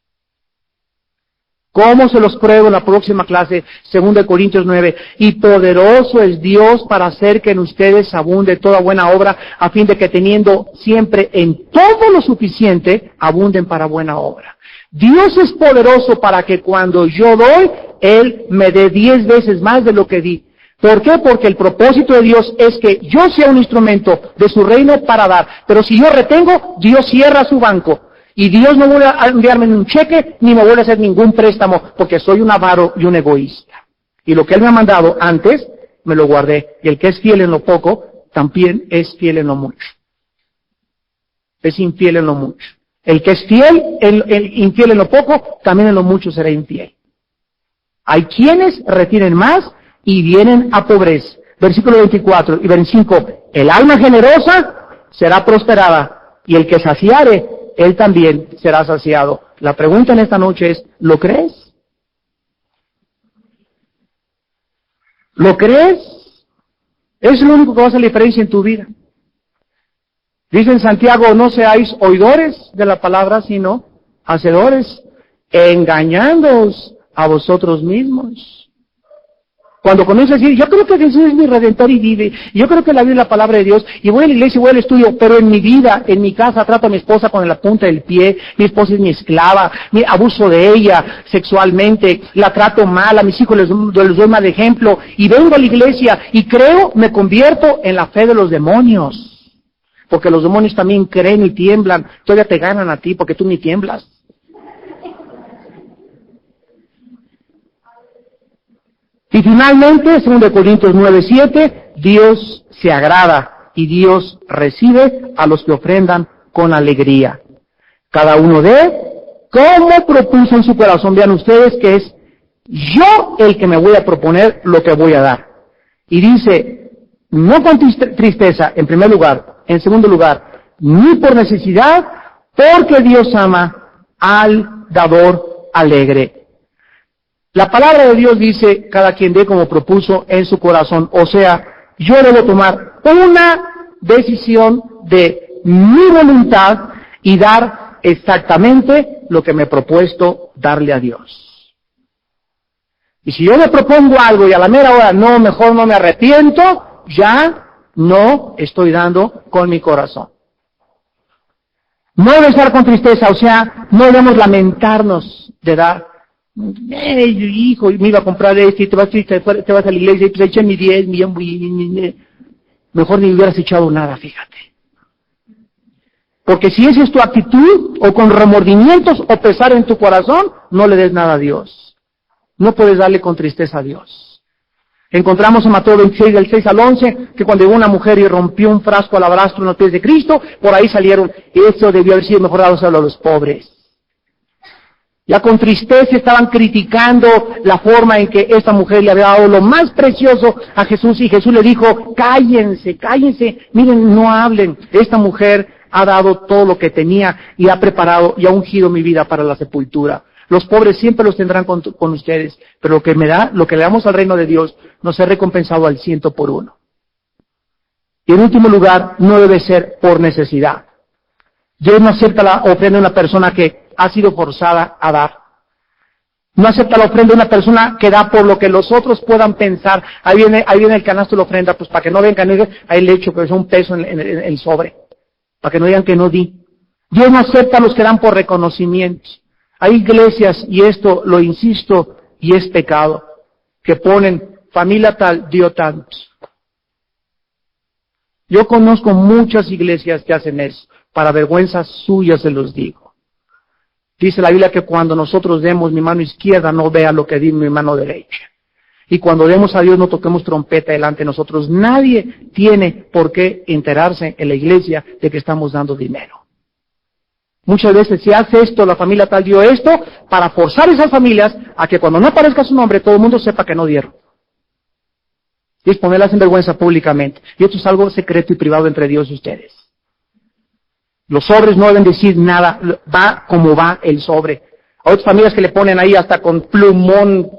Speaker 1: ¿Cómo se los pruebo en la próxima clase? 2 Corintios 9. Y poderoso es Dios para hacer que en ustedes abunde toda buena obra, a fin de que teniendo siempre en todo lo suficiente, abunden para buena obra. Dios es poderoso para que cuando yo doy, Él me dé 10 veces más de lo que di. ¿Por qué? Porque el propósito de Dios es que yo sea un instrumento de su reino para dar. Pero si yo retengo, Dios cierra su banco. Y Dios no vuelve a enviarme un cheque, ni me vuelve a hacer ningún préstamo, porque soy un avaro y un egoísta. Y lo que Él me ha mandado antes, me lo guardé. Y el que es fiel en lo poco, también es fiel en lo mucho. Es infiel en lo mucho. El que es fiel, infiel en lo poco, también en lo mucho será infiel. Hay quienes retienen más y vienen a pobreza. Versículo 24 y 25. El alma generosa será prosperada, y el que saciare, él también será saciado. La pregunta en esta noche es, ¿lo crees? ¿Lo crees? Es lo único que va a hacer la diferencia en tu vida. Dice en Santiago, no seáis oidores de la palabra, sino hacedores, engañándoos a vosotros mismos. Cuando comienza a decir, yo creo que Jesús es mi Redentor y vive, yo creo que la Biblia es la palabra de Dios, y voy a la iglesia y voy al estudio, pero en mi vida, en mi casa, trato a mi esposa con la punta del pie, mi esposa es mi esclava, abuso de ella sexualmente, la trato mal, a mis hijos les doy mal ejemplo, y vengo a la iglesia y creo, me convierto en la fe de los demonios, porque los demonios también creen y tiemblan, todavía te ganan a ti porque tú ni tiemblas. Y finalmente, 2 Corintios 9:7, Dios se agrada y Dios recibe a los que ofrendan con alegría. Cada uno de como propuso en su corazón. Vean ustedes que es yo el que me voy a proponer lo que voy a dar. Y dice, no con tristeza, en primer lugar. En segundo lugar, ni por necesidad, porque Dios ama al dador alegre. La palabra de Dios dice, cada quien dé como propuso en su corazón. O sea, yo debo tomar una decisión de mi voluntad y dar exactamente lo que me he propuesto darle a Dios. Y si yo me propongo algo y a la mera hora no, mejor no me arrepiento, ya no estoy dando con mi corazón. No debe estar con tristeza, o sea, no debemos lamentarnos de dar. Hijo, me iba a comprar esto y te vas a la iglesia y pues eché mi 10, mejor ni hubieras echado nada, fíjate. Porque si esa es tu actitud, o con remordimientos o pesar en tu corazón, no le des nada a Dios. No puedes darle con tristeza a Dios. Encontramos en Mateo 26, del 6 al 11, que cuando llegó una mujer y rompió un frasco al alabastro en los pies de Cristo, por ahí salieron, eso debió haber sido mejor dado a los pobres. Ya con tristeza estaban criticando la forma en que esta mujer le había dado lo más precioso a Jesús, y Jesús le dijo, cállense, miren, no hablen, esta mujer ha dado todo lo que tenía y ha preparado y ha ungido mi vida para la sepultura. Los pobres siempre los tendrán con ustedes, pero lo que le damos al reino de Dios nos es recompensado al 100 por 1. Y en último lugar, no debe ser por necesidad. Dios no acepta la ofrenda de una persona que ha sido forzada a dar. No acepta la ofrenda de una persona que da por lo que los otros puedan pensar. Ahí viene el canasto de la ofrenda, pues para que no vengan, ahí le echo pues un peso en el sobre, para que no digan que no di. Dios no acepta a los que dan por reconocimiento. Hay iglesias, y esto lo insisto, y es pecado, que ponen familia tal, dio tanto. Yo conozco muchas iglesias que hacen eso, para vergüenza suya se los digo. Dice la Biblia que cuando nosotros demos, mi mano izquierda no vea lo que di mi mano derecha. Y cuando demos a Dios no toquemos trompeta delante de nosotros. Nadie tiene por qué enterarse en la iglesia de que estamos dando dinero. Muchas veces se hace esto, la familia tal dio esto, para forzar a esas familias a que cuando no aparezca su nombre todo el mundo sepa que no dieron. Y es ponerlas en vergüenza públicamente. Y esto es algo secreto y privado entre Dios y ustedes. Los sobres no deben decir nada, va como va el sobre. Hay otras familias que le ponen ahí hasta con plumón,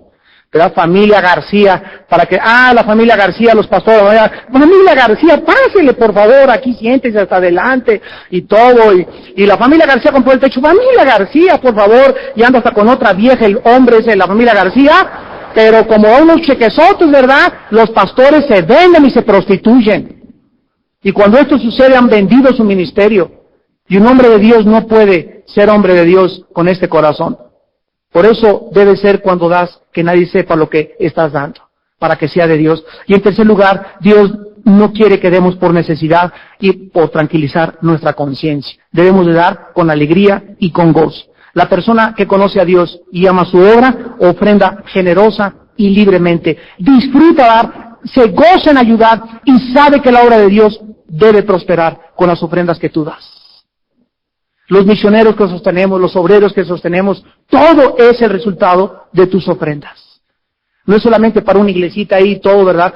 Speaker 1: ¿verdad? Familia García, para que, la familia García, los pastores, familia García, pásele por favor, aquí siéntese hasta adelante, y todo, y la familia García compró el techo, familia García, por favor, y anda hasta con otra vieja, el hombre ese de la familia García, pero como unos chequesotes, ¿verdad? Los pastores se venden y se prostituyen. Y cuando esto sucede han vendido su ministerio. Y un hombre de Dios no puede ser hombre de Dios con este corazón. Por eso debe ser cuando das que nadie sepa lo que estás dando, para que sea de Dios. Y en tercer lugar, Dios no quiere que demos por necesidad y por tranquilizar nuestra conciencia. Debemos de dar con alegría y con gozo. La persona que conoce a Dios y ama su obra, ofrenda generosa y libremente. Disfruta dar, se goza en ayudar y sabe que la obra de Dios debe prosperar con las ofrendas que tú das. Los misioneros que sostenemos, los obreros que sostenemos, todo es el resultado de tus ofrendas. No es solamente para una iglesita ahí, todo, ¿verdad?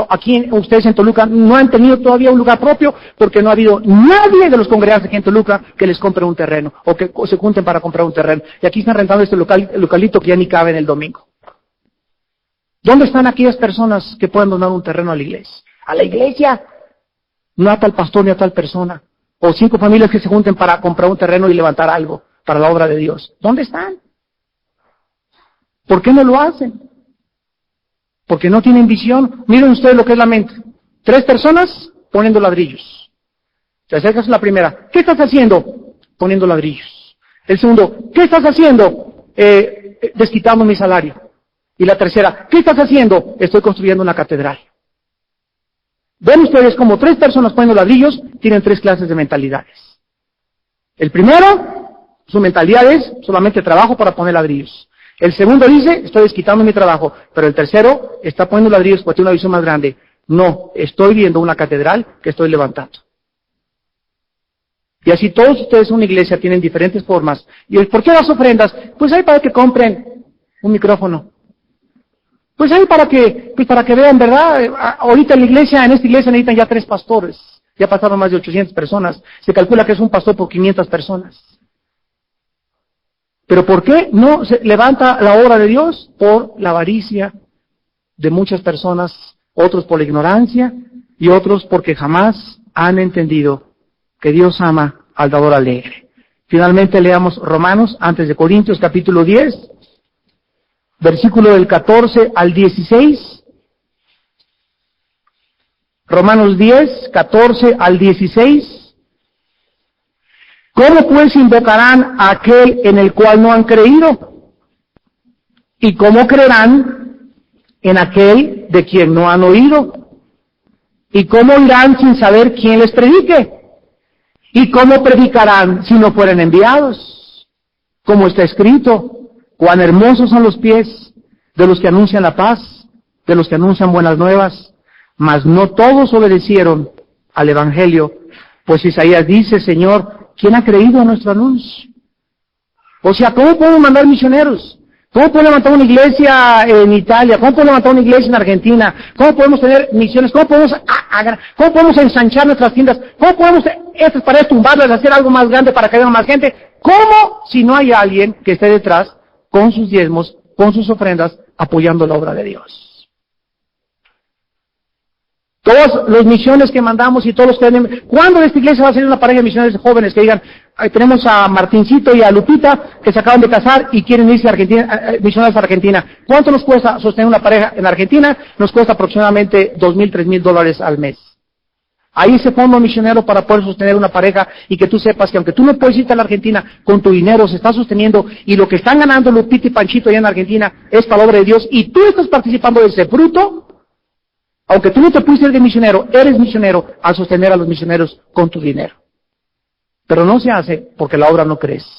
Speaker 1: Aquí ustedes en Toluca no han tenido todavía un lugar propio porque no ha habido nadie de los congregantes aquí en Toluca que les compre un terreno o que se junten para comprar un terreno. Y aquí están rentando este localito que ya ni cabe en el domingo. ¿Dónde están aquellas personas que pueden donar un terreno a la iglesia? A la iglesia, no a tal pastor ni a tal persona. O 5 familias que se junten para comprar un terreno y levantar algo para la obra de Dios. ¿Dónde están? ¿Por qué no lo hacen? Porque no tienen visión. Miren ustedes lo que es la mente. 3 personas poniendo ladrillos. Se acercas a la primera. ¿Qué estás haciendo? Poniendo ladrillos. El segundo, ¿qué estás haciendo? Desquitando mi salario. Y la tercera, ¿qué estás haciendo? Estoy construyendo una catedral. Ven ustedes como 3 personas poniendo ladrillos, tienen 3 clases de mentalidades. El primero, su mentalidad es solamente trabajo para poner ladrillos. El segundo dice, estoy desquitando mi trabajo. Pero el tercero está poniendo ladrillos porque tiene una visión más grande. No, estoy viendo una catedral que estoy levantando. Y así todos ustedes en una iglesia tienen diferentes formas. ¿Y por qué las ofrendas? Pues hay para que compren un micrófono. Pues hay para que vean, ¿verdad? Ahorita en esta iglesia necesitan ya 3 pastores. Ya pasaron más de 800 personas. Se calcula que es un pastor por 500 personas. ¿Pero por qué no se levanta la obra de Dios? Por la avaricia de muchas personas, otros por la ignorancia y otros porque jamás han entendido que Dios ama al dador alegre. Finalmente leamos Romanos, antes de Corintios, capítulo 10, versículo del 14 al 16. Romanos 10, 14 al 16. ¿Cómo pues invocarán a aquel en el cual no han creído? ¿Y cómo creerán en aquel de quien no han oído? ¿Y cómo irán sin saber quién les predique? ¿Y cómo predicarán si no fueren enviados? Como está escrito, cuán hermosos son los pies de los que anuncian la paz, de los que anuncian buenas nuevas, mas no todos obedecieron al Evangelio, pues Isaías dice, Señor, ¿quién ha creído a nuestro anuncio? O sea, ¿cómo podemos mandar misioneros? ¿Cómo podemos levantar una iglesia en Italia? ¿Cómo podemos levantar una iglesia en Argentina? ¿Cómo podemos tener misiones? ¿Cómo podemos ensanchar nuestras tiendas? ¿Cómo podemos estas paredes tumbarlas, hacer algo más grande para que haya más gente? ¿Cómo si no hay alguien que esté detrás con sus diezmos, con sus ofrendas, apoyando la obra de Dios? Todas las misiones que mandamos y todos los que vienen, ¿cuándo de esta iglesia va a ser una pareja de misioneros jóvenes que digan, tenemos a Martincito y a Lupita que se acaban de casar y quieren irse a Argentina, misioneros a Argentina? ¿Cuánto nos cuesta sostener una pareja en Argentina? Nos cuesta aproximadamente $2,000, $3,000 al mes. Ahí ese fondo misionero para poder sostener una pareja y que tú sepas que aunque tú no puedes irte a la Argentina, con tu dinero se está sosteniendo y lo que están ganando Lupita y Panchito allá en Argentina es palabra de Dios y tú estás participando de ese fruto. Aunque tú no te pudiste ir de misionero, eres misionero al sostener a los misioneros con tu dinero. Pero no se hace porque la obra no crece.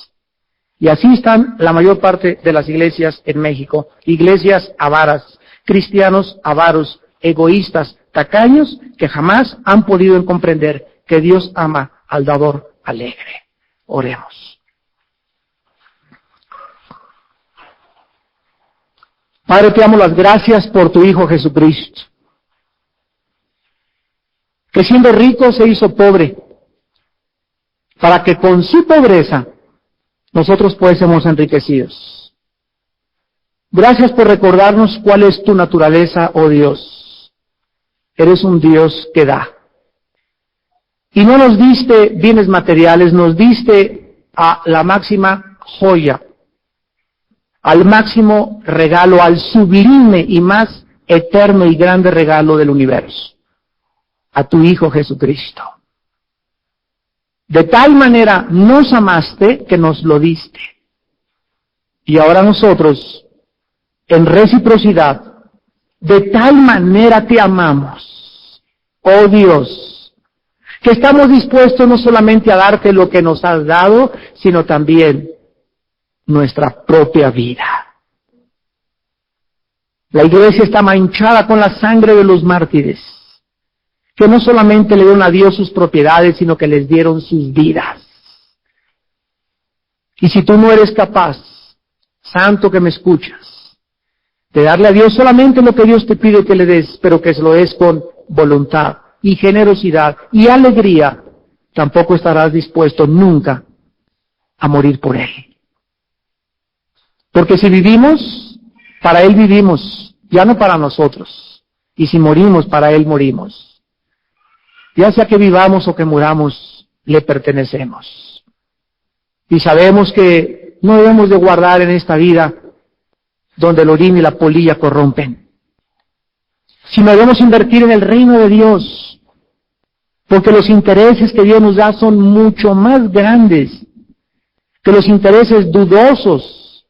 Speaker 1: Y así están la mayor parte de las iglesias en México. Iglesias avaras, cristianos avaros, egoístas, tacaños, que jamás han podido comprender que Dios ama al dador alegre. Oremos. Padre, te damos las gracias por tu Hijo Jesucristo, que siendo rico se hizo pobre, para que con su pobreza nosotros fuésemos enriquecidos. Gracias por recordarnos cuál es tu naturaleza, oh Dios. Eres un Dios que da. Y no nos diste bienes materiales, nos diste a la máxima joya, al máximo regalo, al sublime y más eterno y grande regalo del universo, a tu Hijo Jesucristo. De tal manera nos amaste que nos lo diste. Y ahora nosotros, en reciprocidad, de tal manera te amamos, oh Dios, que estamos dispuestos no solamente a darte lo que nos has dado, sino también nuestra propia vida. La iglesia está manchada con la sangre de los mártires, que no solamente le dieron a Dios sus propiedades, sino que les dieron sus vidas. Y si tú no eres capaz, santo que me escuchas, de darle a Dios solamente lo que Dios te pide que le des, pero que se lo des con voluntad y generosidad y alegría, tampoco estarás dispuesto nunca a morir por Él. Porque si vivimos, para Él vivimos, ya no para nosotros. Y si morimos, para Él morimos. Ya sea que vivamos o que muramos, le pertenecemos. Y sabemos que no debemos de guardar en esta vida donde el orín y la polilla corrompen, sino debemos invertir en el reino de Dios, porque los intereses que Dios nos da son mucho más grandes que los intereses dudosos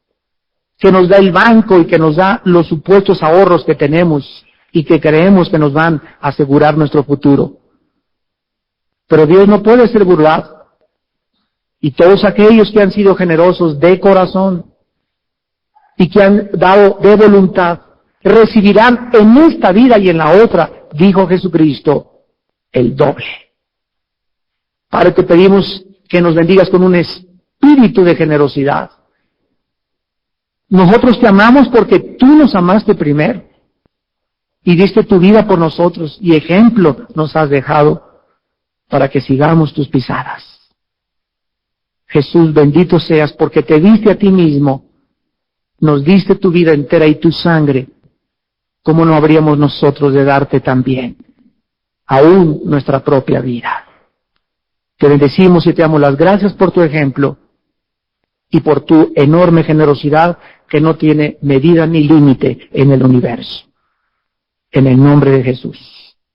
Speaker 1: que nos da el banco y que nos da los supuestos ahorros que tenemos y que creemos que nos van a asegurar nuestro futuro. Pero Dios no puede ser burlado. Y todos aquellos que han sido generosos de corazón y que han dado de voluntad, recibirán en esta vida y en la otra, dijo Jesucristo, el doble. Padre, te pedimos que nos bendigas con un espíritu de generosidad. Nosotros te amamos porque tú nos amaste primero y diste tu vida por nosotros y ejemplo nos has dejado para que sigamos tus pisadas. Jesús, bendito seas porque te diste a ti mismo, nos diste tu vida entera y tu sangre. ¿Cómo no habríamos nosotros de darte también, aún nuestra propia vida? Te bendecimos y te damos las gracias por tu ejemplo y por tu enorme generosidad que no tiene medida ni límite en el universo. En el nombre de Jesús.